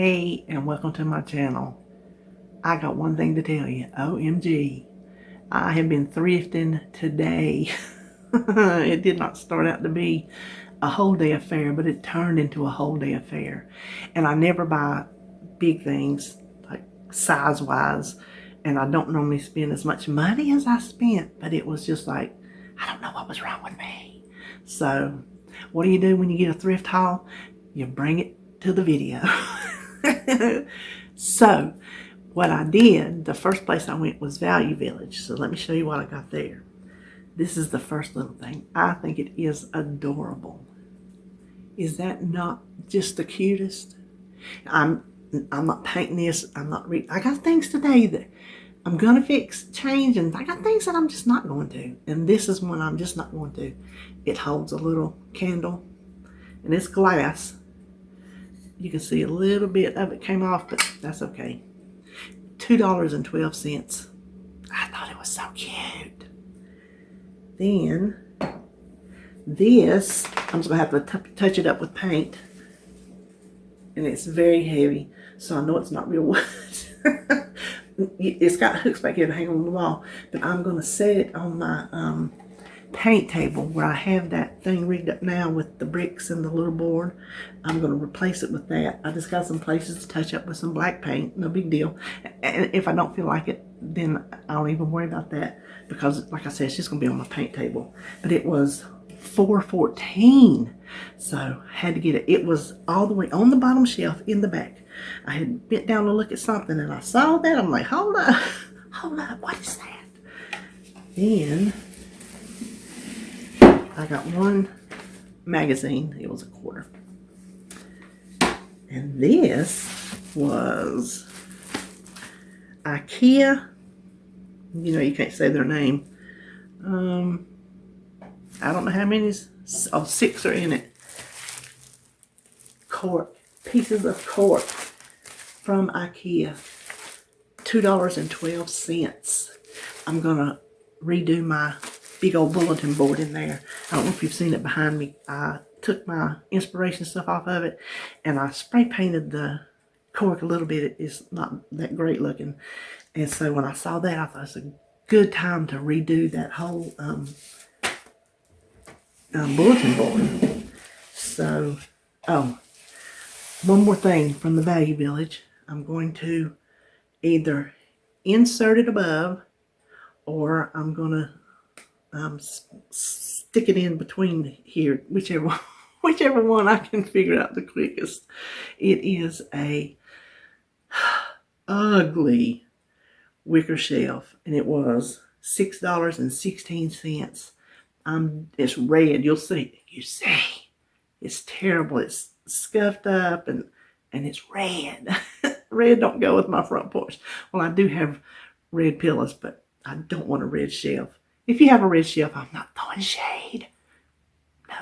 Hey, and welcome to my channel. I got one thing to tell you. OMG. I have been thrifting today. It did not start out to be a whole day affair, but it turned into a whole day affair. And I never buy big things, like size-wise, and I don't normally spend as much money as I spent, but it was just like, I don't know what was wrong with me. So, what do you do when you get a thrift haul? You bring it to the video. So, what I did, the first place I went was Value Village. So let me show you what I got there. This is the first little thing. I think it is adorable. Is that not just the cutest? I'm not painting this. I got things today that I'm gonna fix, change, and I got things that I'm just not going to. And this is one I'm just not going to. It holds a little candle, and it's glass. You can see a little bit of it came off, but that's okay. $2.12. I thought it was so cute. Then this, I'm just gonna have to touch it up with paint, and it's very heavy, so I know it's not real wood. It's got hooks back here to hang on the wall, but I'm gonna set it on my paint table where I have that thing rigged up now with the bricks and the little board. I'm going to replace it with that. I just got some places to touch up with some black paint. No big deal. And if I don't feel like it, then I don't even worry about that, because like I said, it's just going to be on my paint table. But it was $4.14, so I had to get it. It was all the way on the bottom shelf in the back. I had bent down to look at something and I saw that. I'm like, hold up, what is that? Then I got one magazine. It was $1. And this was IKEA. You know, you can't say their name. I don't know how many. Oh, 6 are in it. Cork. Pieces of cork from IKEA. $2.12. I'm going to redo my big old bulletin board in there. I don't know if you've seen it behind me. I took my inspiration stuff off of it and I spray painted the cork a little bit. It's not that great looking. And so when I saw that, I thought it's a good time to redo that whole bulletin board. So, oh, one more thing from the Value Village. I'm going to either insert it above, or I'm going to stick it in between here, whichever one I can figure out the quickest. It is a ugly wicker shelf, and it was $6.16. It's red. You see, it's terrible. It's scuffed up and it's red. Red don't go with my front porch. Well, I do have red pillows, but I don't want a red shelf. If you have a red shelf, I'm not throwing shade. No.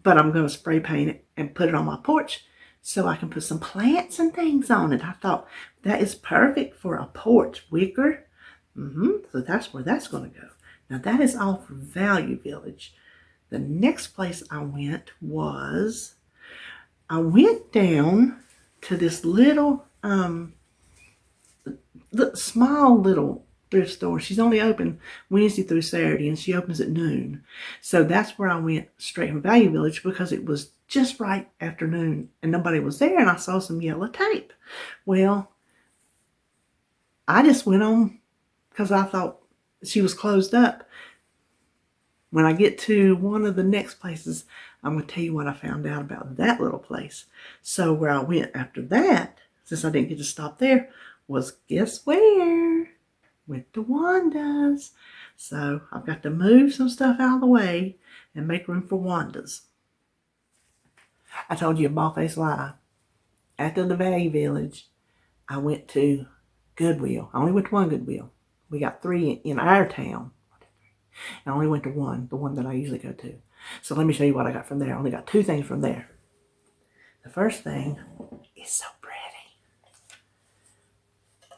But I'm going to spray paint it and put it on my porch so I can put some plants and things on it. I thought that is perfect for a porch. Wicker. So that's where that's going to go. Now that is all for Value Village. The next place I went was, I went down to this little, small little thrift store. She's only open Wednesday through Saturday, and she opens at noon. So that's where I went straight from Value Village, because it was just right afternoon and nobody was there, and I saw some yellow tape. Well, I just went on because I thought she was closed up. When I get to one of the next places, I'm going to tell you what I found out about that little place. So where I went after that, since I didn't get to stop there, was guess where? Went to Wanda's. So I've got to move some stuff out of the way and make room for Wanda's. I told you a bald-faced lie. After the Value Village, I went to Goodwill. I only went to one Goodwill. We got 3 in our town. I only went to one, the one that I usually go to. So let me show you what I got from there. I only got 2 things from there. The first thing is so pretty.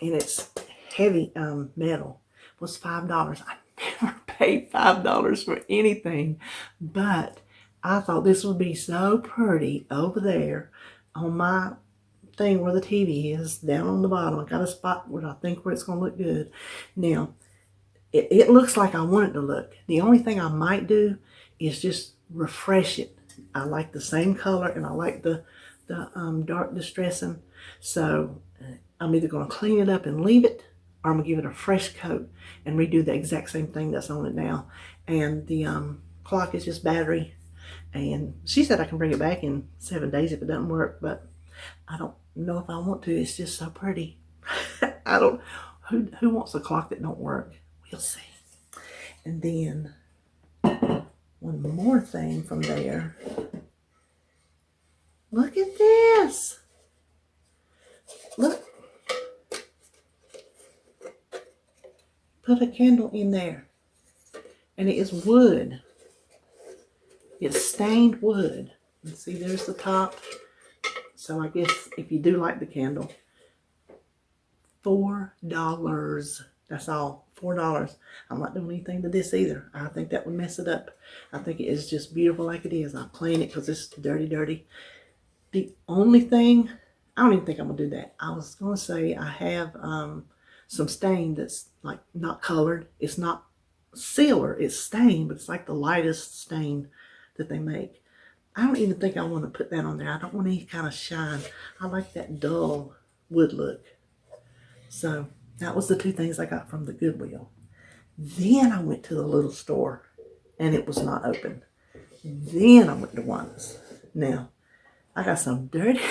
And it's heavy metal. It was $5. I never paid $5 for anything, but I thought this would be so pretty over there on my thing where the TV is, down on the bottom. I got a spot where I think where it's going to look good. Now, it looks like I want it to look. The only thing I might do is just refresh it. I like the same color, and I like the dark distressing. So I'm either going to clean it up and leave it, or I'm going to give it a fresh coat and redo the exact same thing that's on it now. And the clock is just battery. And she said I can bring it back in 7 days if it doesn't work, but I don't know if I want to. It's just so pretty. I don't, who wants a clock that don't work? We'll see. And then one more thing from there. Look at this. Look. Put a candle in there. And it is wood. It's stained wood. And see, there's the top. So I guess if you do like the candle, $4. That's all. $4. I'm not doing anything to this either. I think that would mess it up. I think it is just beautiful like it is. I'll clean it because it's dirty, dirty. The only thing, I don't even think I'm going to do that. I was going to say I have some stain that's like not colored. It's not silver. It's stained, but it's like the lightest stain that they make. I don't even think I want to put that on there. I don't want any kind of shine. I like that dull wood look. So that was the two things I got from the Goodwill. Then I went to the little store and it was not open. Then I went to Wanda's. Now, I got some dirty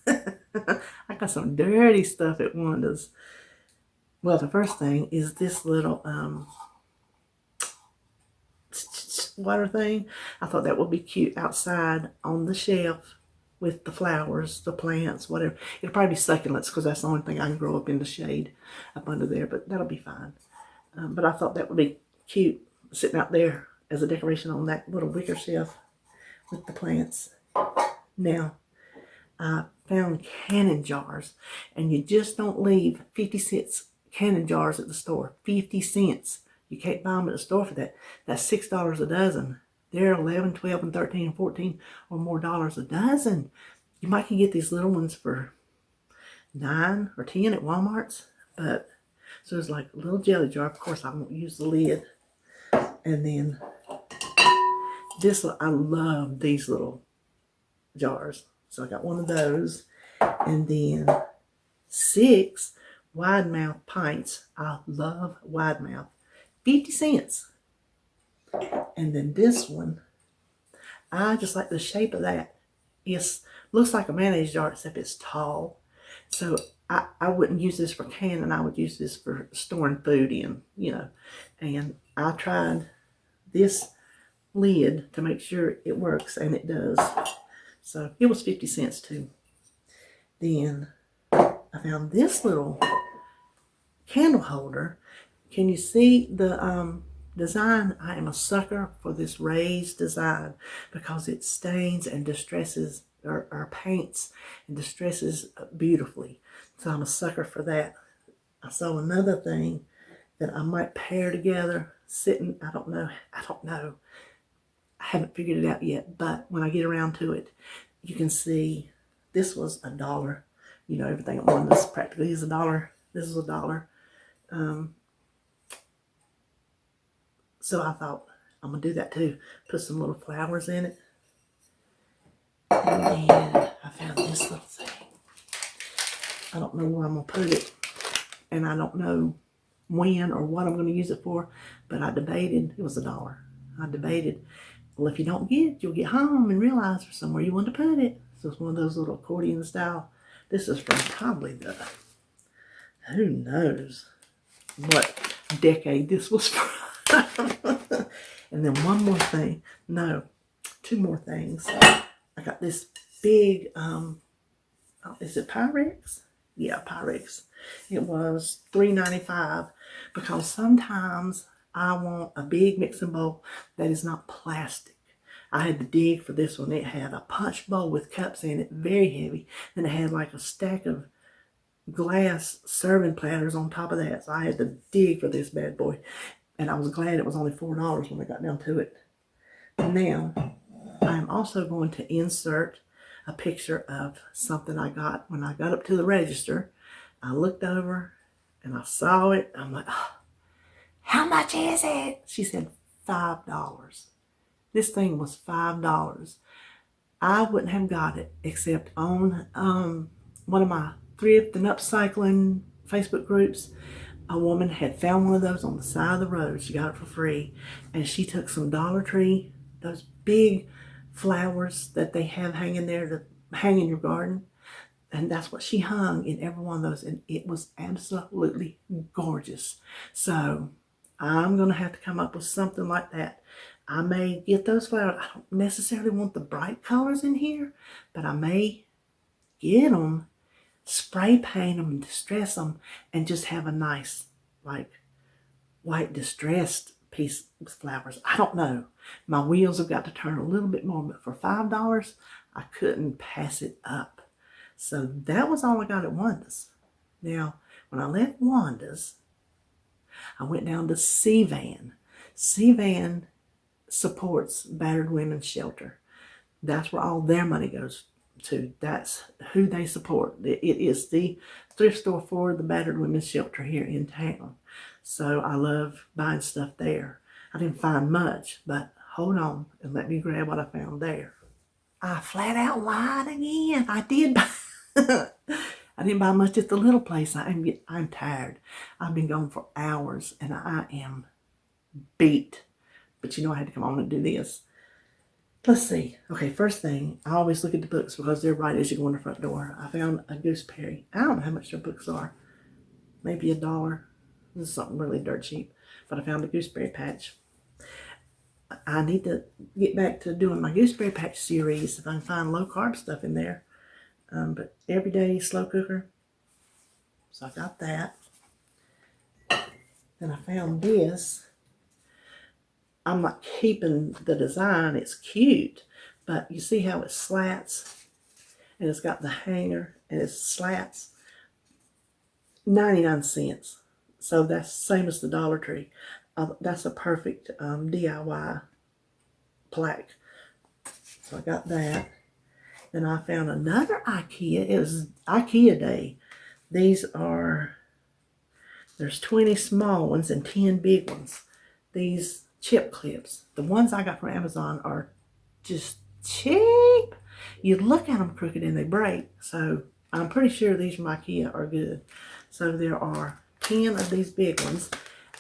I got some dirty stuff at Wanda's. Well, the first thing is this little water thing. I thought that would be cute outside on the shelf with the flowers, the plants, whatever. It'll probably be succulents because that's the only thing I can grow up in the shade up under there, but that'll be fine. But I thought that would be cute sitting out there as a decoration on that little wicker shelf with the plants. Now, I found canning jars, and you just don't leave 50 cents canning jars at the store. 50 cents. You can't buy them at the store for that. That's $6 a dozen. They're 11, 12, and 13, and 14 or more dollars a dozen. You might can get these little ones for 9 or 10 at Walmart's. But so it's like a little jelly jar. Of course, I won't use the lid. And then this, I love these little jars. So I got one of those. And then 6 wide mouth pints. I love wide mouth. 50 cents. And then this one, I just like the shape of that. It looks like a mayonnaise jar except it's tall. So I wouldn't use this for canning. I would use this for storing food in, you know. And I tried this lid to make sure it works, and it does. So it was 50 cents too. Then I found this little candle holder. Can you see the design? I am a sucker for this raised design because it stains and distresses or paints and distresses beautifully. So I'm a sucker for that. I saw another thing that I might pair together sitting. I don't know. I haven't figured it out yet, but when I get around to it, you can see this was $1. You know, everything at Wanda's practically is $1. This is $1. So I thought, I'm going to do that too. Put some little flowers in it. And then I found this little thing. I don't know where I'm going to put it. And I don't know when or what I'm going to use it for. But I debated. It was $1. I debated, well, if you don't get it, you'll get home and realize there's somewhere you want to put it. So it's one of those little accordion style. This is from probably who knows what decade this was from. And then one more thing. No, 2 more things. I got this big, is it Pyrex? Yeah, Pyrex. It was $3.95 because sometimes I want a big mixing bowl that is not plastic. I had to dig for this one. It had a punch bowl with cups in it, very heavy. Then it had like a stack of glass serving platters on top of that. So I had to dig for this bad boy. And I was glad it was only $4 when I got down to it. Now, I'm also going to insert a picture of something I got when I got up to the register. I looked over and I saw it. I'm like, oh, how much is it? She said, $5. This thing was $5. I wouldn't have got it except on one of my thrift and upcycling Facebook groups. A woman had found one of those on the side of the road. She got it for free. And she took some Dollar Tree, those big flowers that they have hanging there to hang in your garden. And that's what she hung in every one of those. And it was absolutely gorgeous. So I'm going to have to come up with something like that. I may get those flowers. I don't necessarily want the bright colors in here, but I may get them, spray paint them, and distress them, and just have a nice, like, white distressed piece with flowers. I don't know. My wheels have got to turn a little bit more, but for $5, I couldn't pass it up. So that was all I got at Wanda's. Now, when I left Wanda's, I went down to CVAN. CVAN supports battered women's shelter. That's where all their money goes to. That's who they support. It is the thrift store for the battered women's shelter here in town. So I love buying stuff there. I didn't find much, but hold on and let me grab what I found there. I flat out lied again. I did buy I didn't buy much at the little place. I'm tired. I've been gone for hours and I am beat. But you know I had to come on and do this. Let's see. Okay, first thing, I always look at the books because they're right as you go in the front door. I found a gooseberry. I don't know how much their books are. Maybe $1. This is something really dirt cheap. But I found a gooseberry patch. I need to get back to doing my gooseberry patch series if I can find low carb stuff in there. But everyday slow cooker. So I got that. Then I found this. I'm not keeping the design. It's cute. But you see how it slats? And it's got the hanger and it slats. 99 cents. So that's the same as the Dollar Tree. That's a perfect DIY plaque. So I got that. Then I found another IKEA. It was IKEA day. These are, there's 20 small ones and 10 big ones. These chip clips. The ones I got from Amazon are just cheap. You look at them crooked and they break. So I'm pretty sure these from IKEA are good. So there are 10 of these big ones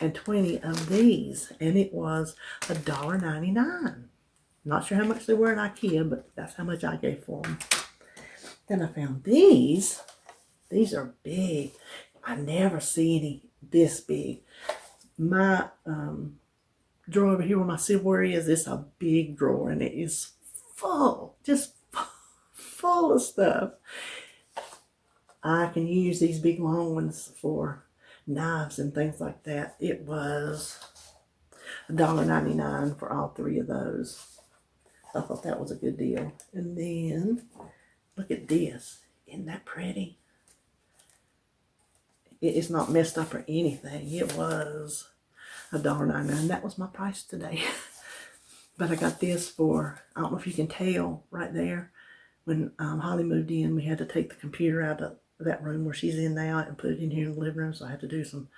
and 20 of these. And it was $1.99. Not sure how much they were in IKEA, but that's how much I gave for them. Then I found these. These are big. I never see any this big. My drawer over here where my silverware is, it's a big drawer and it is full, just full of stuff. I can use these big long ones for knives and things like that. It was $1.99 for all 3 of those. I thought that was a good deal. And then, look at this. Isn't that pretty? It's not messed up or anything. It was $1.99. That was my price today. But I got this for, I don't know if you can tell right there. When Holly moved in, we had to take the computer out of that room where she's in now and put it in here in the living room. So I had to do some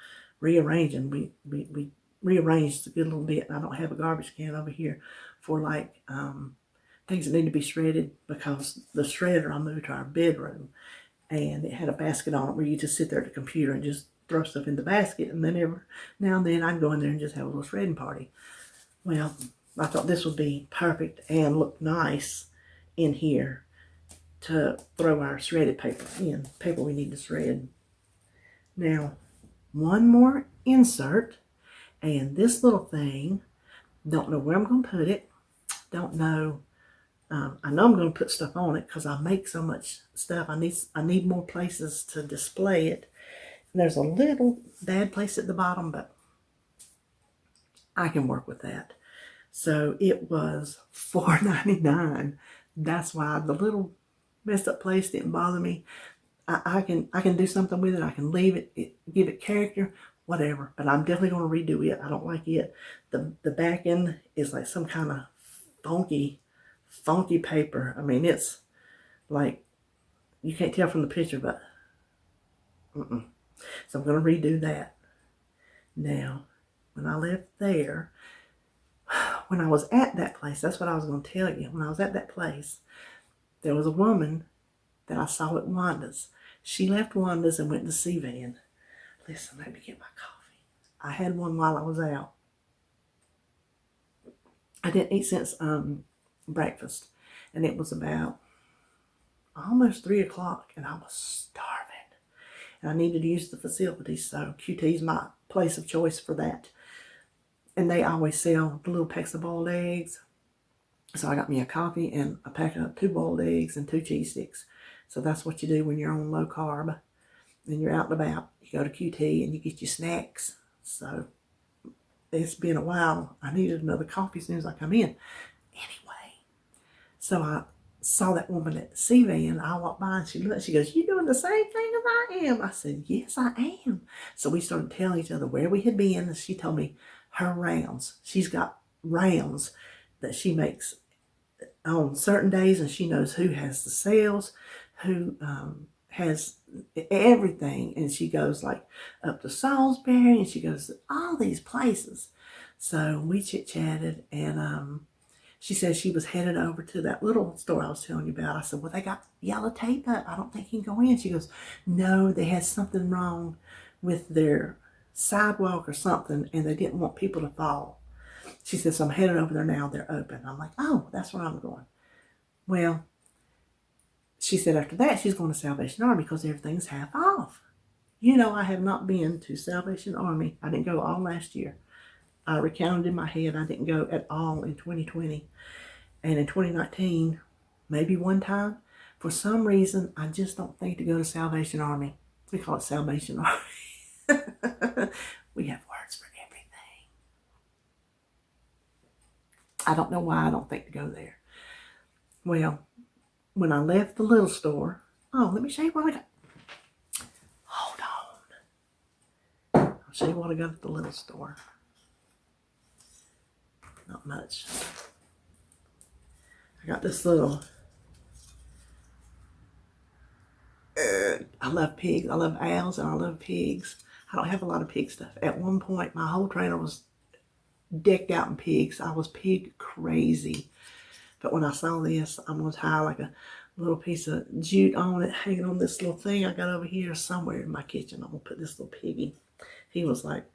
rearranging. We rearranged a good little bit. And I don't have a garbage can over here for like things that need to be shredded because the shredder I moved to our bedroom and it had a basket on it where you just sit there at the computer and just throw stuff in the basket, and then every now and then I'd go in there and just have a little shredding party. Well, I thought this would be perfect and look nice in here to throw our shredded paper in, paper we need to shred. Now, one more insert, and this little thing, don't know where I'm going to put it, don't know, I know I'm going to put stuff on it because I make so much stuff. I need more places to display it. And there's a little bad place at the bottom, but I can work with that. So it was $4.99. That's why the little messed up place didn't bother me. I can do something with it. I can leave it, give it character, whatever. But I'm definitely going to redo it. I don't like it. The back end is like some kind of funky paper. I mean, it's Like, you can't tell from the picture, but so I'm going to redo that. Now, when I left there, when I was at that place, that's what I was going to tell you. When I was at that place, there was a woman that I saw at Wanda's. She left Wanda's and went to C-Van. Listen, let me get my coffee. I had one while I was out. I didn't eat since breakfast, and it was about almost 3 o'clock, and I was starving. And I needed to use the facilities, so QT's my place of choice for that. And they always sell the little packs of boiled eggs. So I got me a coffee and a pack of 2 boiled eggs and 2 cheese sticks. So that's what you do when you're on low carb and you're out and about. You go to QT and you get your snacks. So it's been a while. I needed another coffee as soon as I come in. Anyway, so I saw that woman at C-Van. I walked by and she looked. She goes, "You doing the same thing as I am?" I said, "Yes, I am." So we started telling each other where we had been. And she told me her rounds. She's got rounds that she makes on certain days, and she knows who has the sales, who has everything. And she goes like up to Salisbury, and she goes to all these places. So we chit-chatted, and she said she was headed over to that little store I was telling you about. I said, "Well, they got yellow tape up. I don't think you can go in." She goes, "No, they had something wrong with their sidewalk or something, and they didn't want people to fall." She says, "So I'm headed over there now. They're open." I'm like, "Oh, that's where I'm going." Well, she said after that she's going to Salvation Army because everything's half off. You know, I have not been to Salvation Army. I didn't go all last year. I recounted in my head I didn't go at all in 2020. And in 2019, maybe one time. For some reason, I just don't think to go to Salvation Army. We call it Salvation Army. We have words for everything. I don't know why I don't think to go there. Well, when I left the little store, oh, let me show you what I got. Hold on. I'll show you what I got at the little store. Not much. I got this little, I love pigs. I love owls and I love pigs. I don't have a lot of pig stuff. At one point, my whole trailer was decked out in pigs. I was pig crazy. But when I saw this, I'm going to tie like a little piece of jute on it, hanging on this little thing I got over here somewhere in my kitchen. I'm going to put this little piggy. He was like,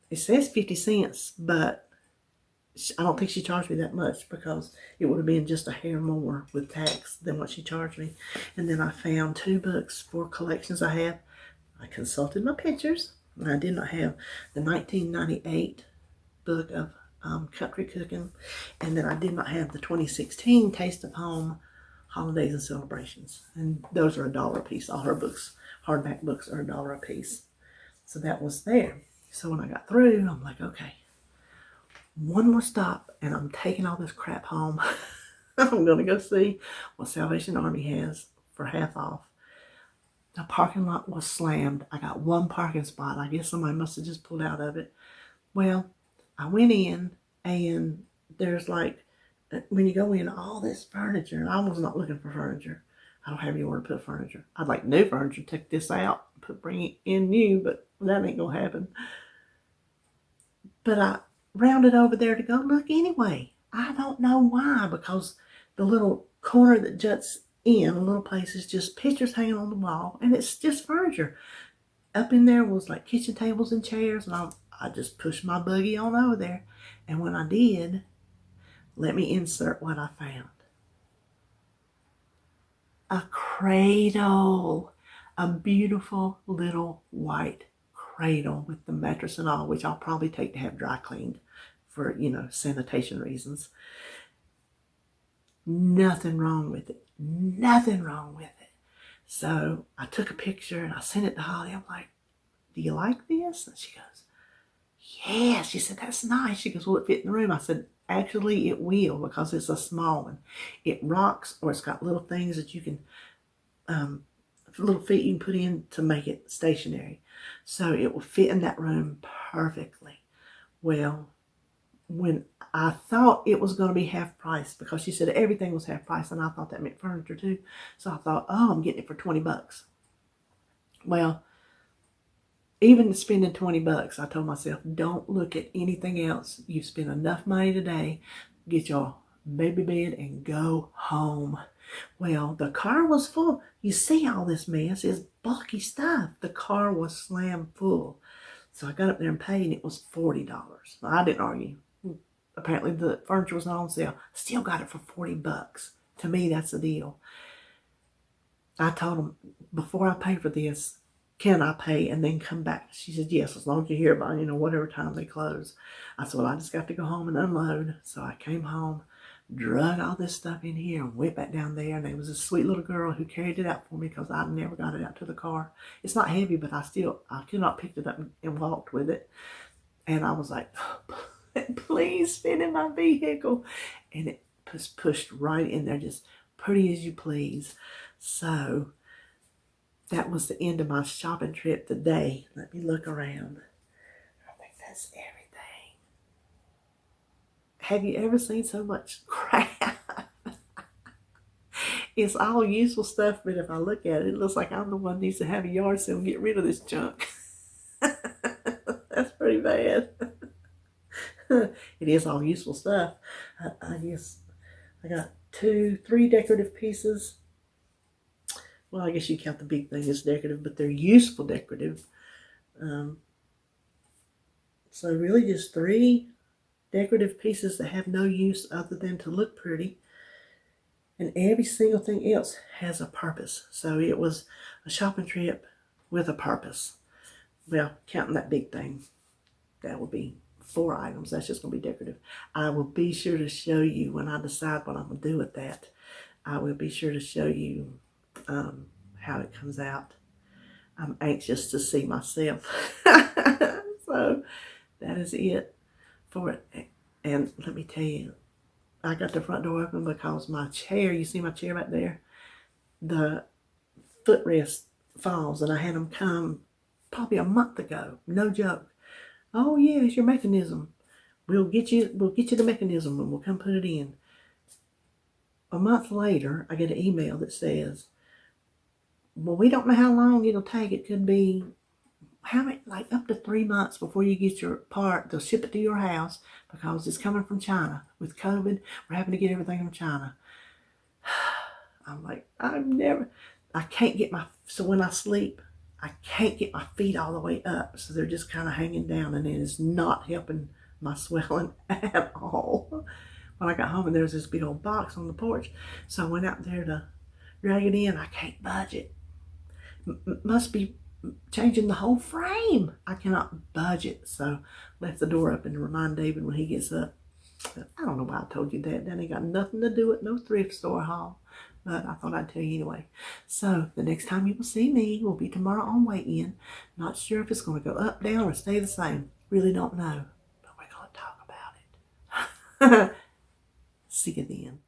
it says 50 cents, but I don't think she charged me that much because it would have been just a hair more with tax than what she charged me. And then I found 2 books for collections I have. I consulted my pictures. I did not have the 1998 book of country cooking, and then I did not have the 2016 Taste of Home Holidays and Celebrations. And those are $1 a piece. All her books, hardback books, are $1 a piece. So that was there. So when I got through, I'm like, okay, one more stop, and I'm taking all this crap home. I'm going to go see what Salvation Army has for half off. The parking lot was slammed. I got one parking spot. I guess somebody must have just pulled out of it. Well, I went in, and there's like, when you go in, all this furniture, and I was not looking for furniture. I don't have anywhere to put furniture. I'd like new furniture, take this out, bring it in new, but that ain't going to happen. But I rounded over there to go look anyway. I don't know why, because the little corner that juts in, a little place, is just pictures hanging on the wall, and it's just furniture. Up in there was like kitchen tables and chairs, and I just pushed my buggy on over there. And when I did, let me insert what I found. A cradle. A beautiful little white cradle with the mattress and all, which I'll probably take to have dry cleaned for, sanitation reasons. Nothing wrong with it. Nothing wrong with it. So I took a picture and I sent it to Holly. I'm like, "Do you like this?" And she goes, "Yeah." She said, "That's nice." She goes, "Will it fit in the room?" I said, "Actually, it will, because it's a small one. It rocks, or it's got little things that you can, little feet you can put in to make it stationary. So it will fit in that room perfectly." Well, when I thought it was going to be half price, because she said everything was half price, and I thought that meant furniture too. So I thought, oh, I'm getting it for $20. Well, even spending $20, I told myself, don't look at anything else. You've spent enough money today. Get your baby bed and go home. Well, the car was full. You see all this mess. It's bulky stuff. The car was slammed full. So I got up there and paid, and it was $40. I didn't argue. Apparently the furniture was not on sale. Still got it for $40. To me, that's a deal. I told them, before I pay for this, can I pay and then come back? She said, yes, as long as you're here by, whatever time they close. I said, well, I just got to go home and unload. So I came home, drug all this stuff in here, and went back down there. And there was a sweet little girl who carried it out for me, because I never got it out to the car. It's not heavy, but I could not pick it up and walked with it. And I was like, please fit in my vehicle. And it was pushed right in there, just pretty as you please. So that was the end of my shopping trip today. Let me look around. I think that's everything. Have you ever seen so much crap? It's all useful stuff, but if I look at it, it looks like I'm the one that needs to have a yard sale and get rid of this junk. That's pretty bad. It is all useful stuff. I guess I got 3 decorative pieces. Well, I guess you count the big thing as decorative, but they're useful decorative. So really just 3 decorative pieces that have no use other than to look pretty. And every single thing else has a purpose. So it was a shopping trip with a purpose. Well, counting that big thing, that would be 4 items. That's just going to be decorative. I will be sure to show you when I decide what I'm going to do with that. I will be sure to show you how it comes out. I'm anxious to see myself. So that is it for it. And let me tell you, I got the front door open because my chair, you see my chair back there, the footrest falls, and I had them come probably a month ago. No joke. Oh yeah, it's your mechanism. We'll get you the mechanism and we'll come put it in. A month later, I get an email that says, well, we don't know how long it'll take. It could be like up to 3 months before you get your part. They'll ship it to your house because it's coming from China. With COVID, we're having to get everything from China. I'm like, I can't get so when I sleep, I can't get my feet all the way up. So they're just kind of hanging down, and it is not helping my swelling at all. When I got home, and there was this big old box on the porch. So I went out there to drag it in. I can't budge it. Must be changing the whole frame. I cannot budge it. So left the door open to remind David when he gets up. I don't know why I told you that. That ain't got nothing to do with no thrift store haul. But I thought I'd tell you anyway. So the next time you will see me will be tomorrow on weigh-in. Not sure if it's going to go up, down, or stay the same. Really don't know. But we're going to talk about it. See you then.